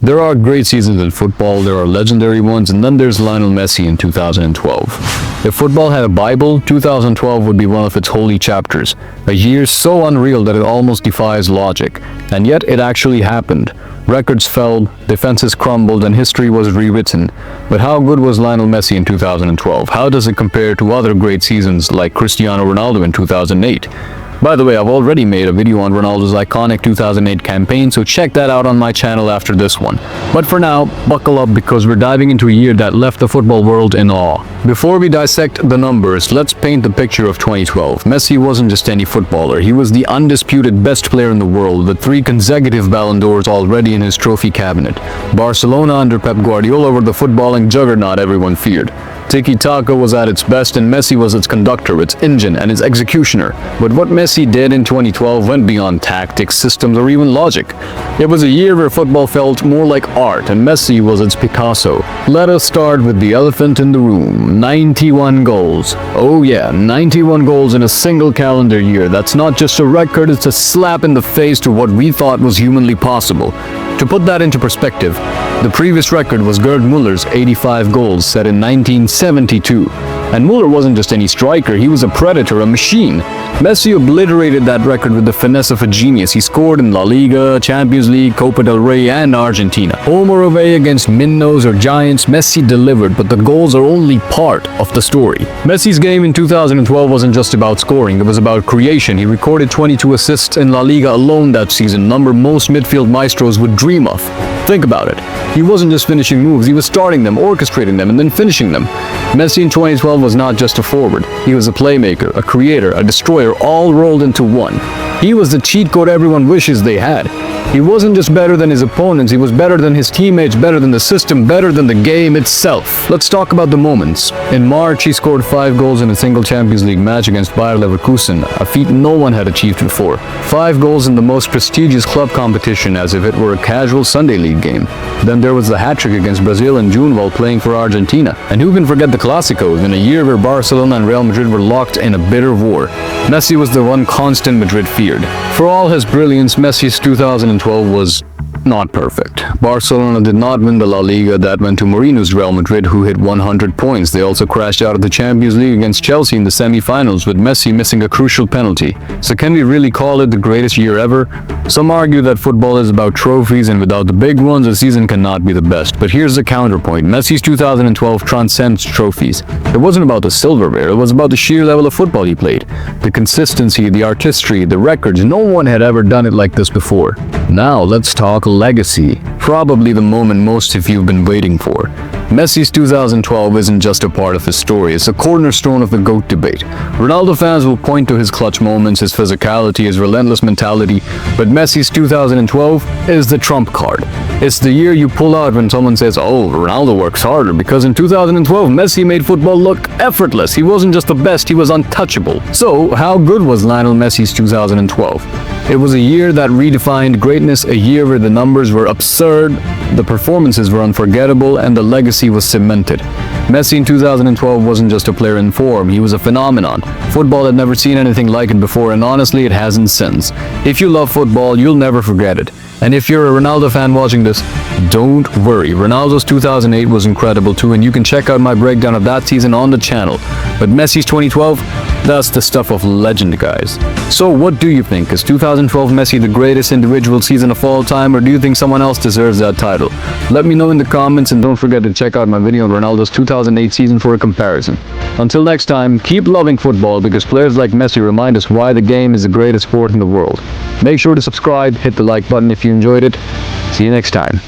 There are great seasons in football, there are legendary ones, and then there's Lionel Messi in 2012. If football had a Bible, 2012 would be one of its holy chapters. A year so unreal that it almost defies logic. And yet it actually happened. Records fell, defenses crumbled, and history was rewritten. But how good was Lionel Messi in 2012? How does it compare to other great seasons like Cristiano Ronaldo in 2008? By the way, I've already made a video on Ronaldo's iconic 2008 campaign, so check that out on my channel after this one. But for now, buckle up because we're diving into a year that left the football world in awe. Before we dissect the numbers, let's paint the picture of 2012. Messi wasn't just any footballer, he was the undisputed best player in the world, with 3 consecutive Ballon d'Ors already in his trophy cabinet. Barcelona under Pep Guardiola were the footballing juggernaut everyone feared. Tiki-taka was at its best and Messi was its conductor, its engine, and its executioner. But what Messi did in 2012 went beyond tactics, systems, or even logic. It was a year where football felt more like art, and Messi was its Picasso. Let us start with the elephant in the room. 91 goals. Oh yeah, 91 goals in a single calendar year. That's not just a record, it's a slap in the face to what we thought was humanly possible. To put that into perspective, the previous record was Gerd Muller's 85 goals set in 1972. And Muller wasn't just any striker, he was a predator, a machine. Messi obliterated that record with the finesse of a genius. He scored in La Liga, Champions League, Copa del Rey, and Argentina. Home or away against minnows or giants, Messi delivered, but the goals are only part of the story. Messi's game in 2012 wasn't just about scoring, it was about creation. He recorded 22 assists in La Liga alone that season, a number most midfield maestros would dream of. Think about it. He wasn't just finishing moves, he was starting them, orchestrating them, and then finishing them. Messi in 2012 was not just a forward. He was a playmaker, a creator, a destroyer, all rolled into one. He was the cheat code everyone wishes they had. He wasn't just better than his opponents, he was better than his teammates, better than the system, better than the game itself. Let's talk about the moments. In March, he scored 5 goals in a single Champions League match against Bayer Leverkusen, a feat no one had achieved before. 5 goals in the most prestigious club competition, as if it were a casual Sunday league game. Then there was the hat-trick against Brazil in June while playing for Argentina. And who can forget the Clásicos, in a year where Barcelona and Real Madrid were locked in a bitter war. Messi was the one constant Madrid feared. For all his brilliance, Messi's 2012 was not perfect. Barcelona did not win the La Liga. That went to Mourinho's Real Madrid, who hit 100 points. They also crashed out of the Champions League against Chelsea in the semi-finals, with Messi missing a crucial penalty. So can we really call it the greatest year ever? Some argue that football is about trophies, and without the big ones, a season cannot be the best. But here's the counterpoint. Messi's 2012 transcends trophies. It wasn't about the silverware, it was about the sheer level of football he played. The consistency, the artistry, the records. No one had ever done it like this before. Now let's talk legacy. Probably the moment most of you have been waiting for. Messi's 2012 isn't just a part of his story, it's a cornerstone of the GOAT debate. Ronaldo fans will point to his clutch moments, his physicality, his relentless mentality, but Messi's 2012 is the trump card. It's the year you pull out when someone says, oh, Ronaldo works harder, because in 2012, Messi made football look effortless. He wasn't just the best, he was untouchable. So, how good was Lionel Messi's 2012? It was a year that redefined greatness, a year where the numbers were absurd, the performances were unforgettable, and the legacy was cemented. Messi in 2012 wasn't just a player in form, he was a phenomenon. Football had never seen anything like it before, and honestly, it hasn't since. If you love football, you'll never forget it. And if you're a Ronaldo fan watching this, don't worry. Ronaldo's 2008 was incredible too, and you can check out my breakdown of that season on the channel. But Messi's 2012, that's the stuff of legend, guys. So what do you think? Is 2012 Messi the greatest individual season of all time, or do you think someone else deserves that title? Let me know in the comments, and don't forget to check out my video on Ronaldo's 2008 season for a comparison. Until next time, keep loving football, because players like Messi remind us why the game is the greatest sport in the world. Make sure to subscribe, hit the like button if you enjoyed it. See you next time.